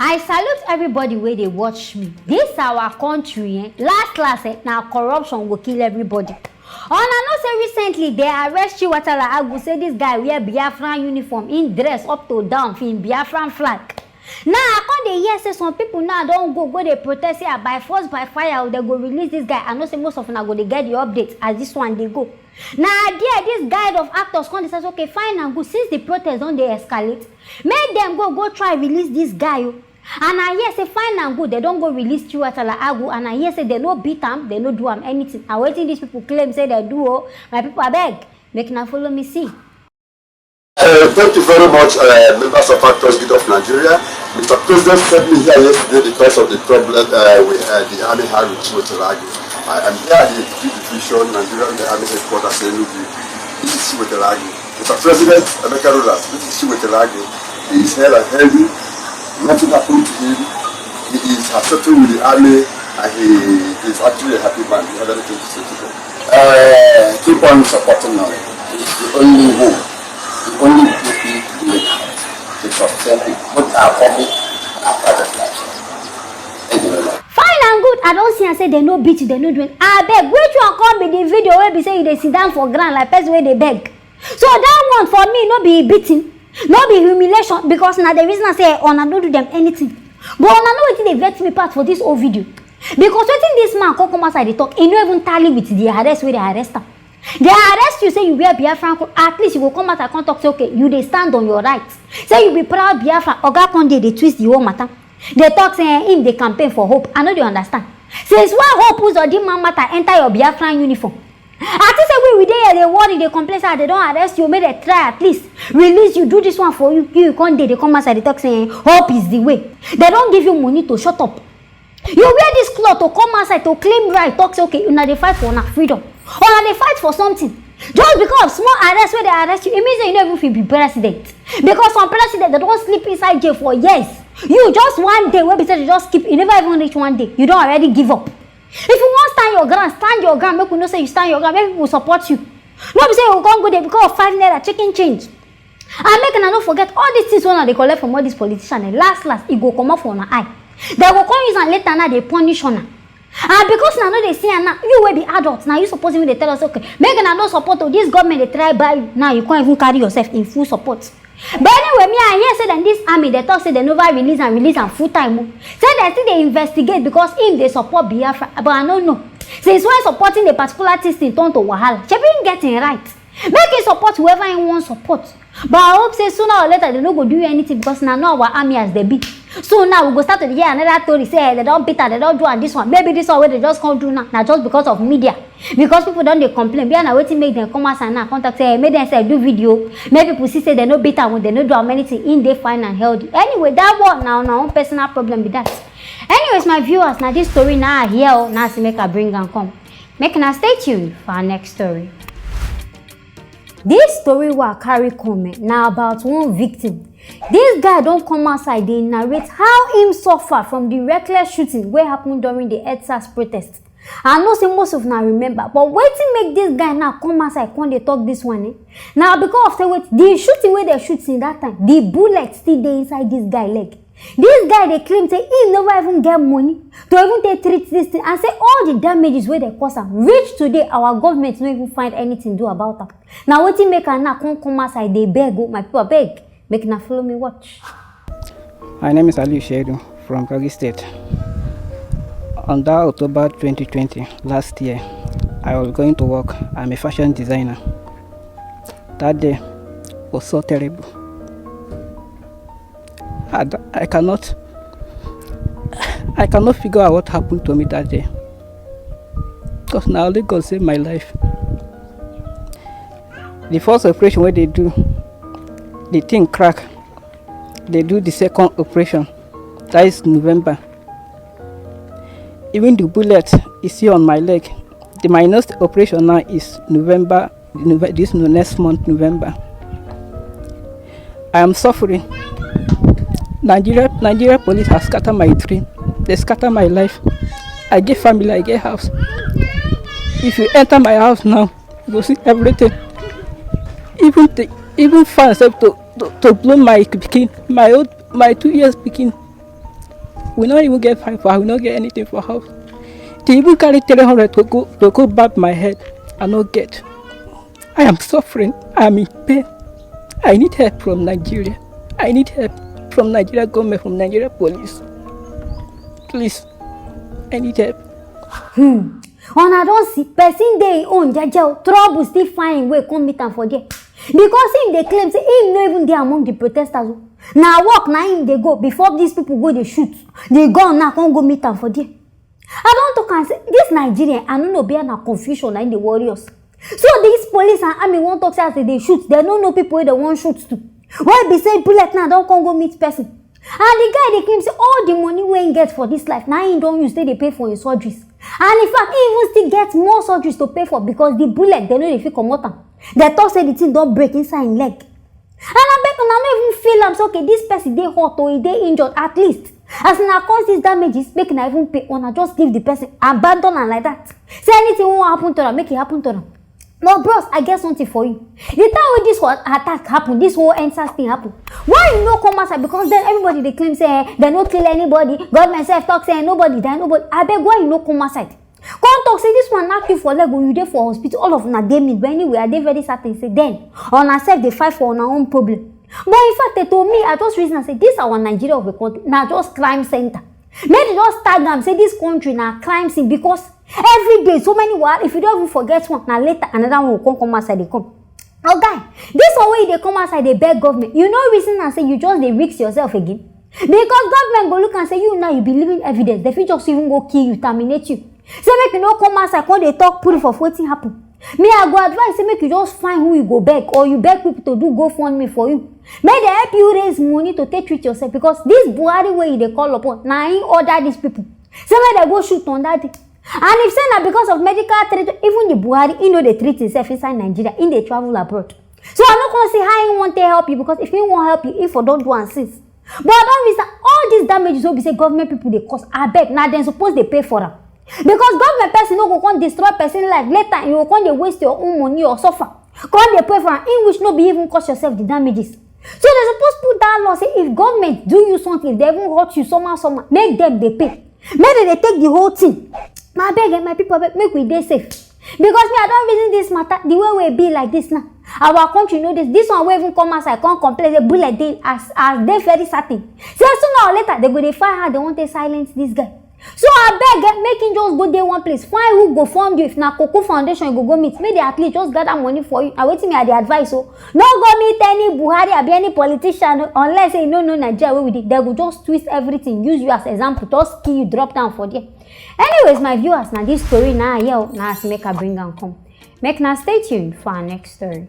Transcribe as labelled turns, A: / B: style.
A: I salute everybody where they watch me. This our country, last now corruption will kill everybody. I know say recently they arrest Chiwetalu Agu, say this guy wear Biafran uniform, in dress up to down, in Biafran flag. Now I can't hear say some people now don't go they protest here by force by fire, they go release this guy. I know say most of them are going to get the updates as this one they go. Now there this guide of actors come says okay fine and good, since the protest don't they escalate, make them go try release this guy. And I hear say fine and good, they don't go release Chiwetalu Agu, and I hear say they no beat him, they no do him anything. And waiting these people claim say they do, oh, my people I beg, make now follow me see.
B: Thank you very much, members of Actors Guild of Nigeria. Mr. President sent me here yesterday because of the problem we had the Army had with Chiwetalu Agu. I am here at the division, Nigerian Army headquarters in Enugu. This is Chiwetalu Agu. Mr. President, this is Chiwetalu Agu. He is held and healthy. Nothing happened to him. He is accepted with the army and he is actually a happy man. He has anything to say to them.
C: Keep on supporting Nollywood. It's the only hope, the only duty in the house to sustain it, both our public and our private lives. Thank you very much.
A: Fine and good, I don't see and say they no beat you, they no doing. I beg, which one come be the video where be say they sit down for ground like person where they beg. So that one for me no be beating. No be humiliation because now the reason I say I don't do them anything. But I know what they vet me part for this whole video. Because when this man come outside they talk, he no even tally with the arrest where they arrest him. They arrest you say you wear Biafra, at least you will come out and talk say okay, you they stand on your rights. Say you be proud Biafra, Oga Konde they twist the whole matter. They talk say him they campaign for hope. I know they understand. Since why hope who's or the man matter enter your Biafra uniform? I think say we there they worry they complain say they don't arrest you, make they try at least release you, do this one for you. You can't they come outside they talk saying hope is the way. They don't give you money to shut up. You wear this cloth to come outside to claim right, talk say okay, now they fight for freedom. Or now they fight for something. Just because of small arrest where they arrest you, it means that you don't even be president. Because some president they don't sleep inside jail for years. You just one day where they just skip, you never even reach one day. You don't already give up. If you want to stand your ground, make we know say you stand your ground, make people support you. No be say you can't go there because of 5 naira chicken change. And make una not forget all these things when they collect from all these politicians. Last, it go come off on an eye. They go come use and later now they punish on her. And because now they see and now you will be adults. Now you supposed to they tell us okay, make una no support to this government they try by you. Now you can't even carry yourself in full support. But anyway, me I hear say that this army they talk say they never release and full time. Say they still they investigate because if they support Biafra, but I don't know. Since when supporting the particular thing turn to wahala, Chebin getting right. Make it support whoever he wants support. But I hope say sooner or later they don't go do anything because now our army as they beat. So now we go start to hear another story say they don't beat her, they don't do and this one. Maybe this one where they just can't do now just because of media. Because people don't they complain. Behind waiting make them come out and now contact say make them say do video. Maybe people see say they no beat her when they no do how many things in they fine and healthy. Anyway, that one now own personal problem with that. Anyways, my viewers, now this story now here now see make I bring and come. Make now stay tuned for our next story. This story will carry comment now about one victim. This guy don't come outside, they narrate how him suffer from the reckless shooting where happened during the EdSARS protest. I know say most of now remember, but waiting make this guy now come outside when they talk this one. Now because of the shooting where they shooting that time, the bullet still there inside this guy leg. This guy they claim say he never even get money to even take treat this thing and say all the damages where they cause am reach today our government no even find anything do about them. Now waiting make her now come outside they beg my people beg make now follow me watch.
D: My name is Shedu from Kogi State. On that October 2020 last year, I was going to work. I'm a fashion designer. That day was so terrible. I cannot figure out what happened to me that day. Because now only God saved my life. The first operation where they do, the thing crack. They do the second operation. That is November. Even the bullet is here on my leg. My next operation now is November. This next month, November. I am suffering. Nigeria police has scattered my dream. They scatter my life. I get family, I get house. If you enter my house now, you will see everything. Even fans have to blow my my 2 years pikin, we not even get 5 for her, we not get anything for her. They even carry 300 to go barb my head. I not get. I am suffering. I am in pain. I need help from Nigeria. I need help from Nigeria government, from Nigeria police. Please, I need help.
A: Una don see person dey own jeje trouble still find way come meet am for there because him dey claim say him no even dey among the protesters. Na work na him dey go before these people go dey shoot the gun now come go meet am for there. I don talk am say this Nigerian I no know bear na confusion na in the warriors. So these police and army wan talk say as they shoot they no know people wey they wan shoot to. Why be say bullet now don come go meet person and the guy dey claim say all the money wey him get for this life na him don use take dey pay for his surgeries. And in fact, he even still gets more surgeries to pay for because the bullet, they know they fit comot am. They thought say the thing don't break inside his leg. And I bet una no even feel am say okay, this person dey hurt or he dey injured at least. As una cause these damages, make una even pay una just leave the person, abandon am like that. Say anything won't happen to them, make it happen to them. No, bros, I get something for you. The time when this whole attack happened, this whole NSAS thing happened, why you no come outside? Because then everybody they claim say they no kill anybody. Government self talk say nobody die, nobody. I beg why you no come outside? Come talk say this one knock you for leg when you dey for hospital. All of una dey meet, but anyway, I dey very certain say then on ourselves they fight for our own problem. But in fact, they told me I just reason and say this our Nigeria of a country now just crime center. Maybe just tag them say this country now crime scene because every day so many words. If you don't even forget one, now later another one will come outside. They come. Oh guy, this one way they come outside they beg government. You know reason and say you just they risk yourself again because government go look and say you now you be living evidence. They fit just even go kill you, terminate you. Say make you no come outside when they talk proof of wetin happen. Me I go advise say make you just find who you go beg or you beg people to do GoFundMe for you. Make they help you raise money to take treat yourself because this Buhari way they call upon now he order these people. Say make they go shoot on that day. And if say na because of medical treatment, even the Buhari, he know they treat himself inside Nigeria, in they travel abroad. So I'm not gonna say how he want to help you because if he won't help you, if I don't do and since. But I don't reason all these damages will be say government people they cause. I beg now then suppose they pay for them. Because government person no go come destroy person life later you will come they waste your own money or suffer. Come they pay for them in which no be even cause yourself the damages. So they supposed put that law say if government do you something, if they even hurt you somehow, make them they pay. Maybe they take the whole thing. My beg my people make we dey safe. Because me I don't reason this matter the way we be like this now. Our country know this one will even come outside can't complain the bullet they as they very certain. So sooner or later they go they find how they want to silence this guy. So I beg making just go there one place. Find who go fund you. If na Coco Foundation you go meet. Maybe at least just gather money for you. I waiting me at the advice. So no go meet any Buhari or any politician unless you no Nigeria with it. They go just twist everything. Use you as example. Just kill you, drop down for there. Anyways, my viewers, now this story now here now make I bring and come. Make now stay tuned for our next story.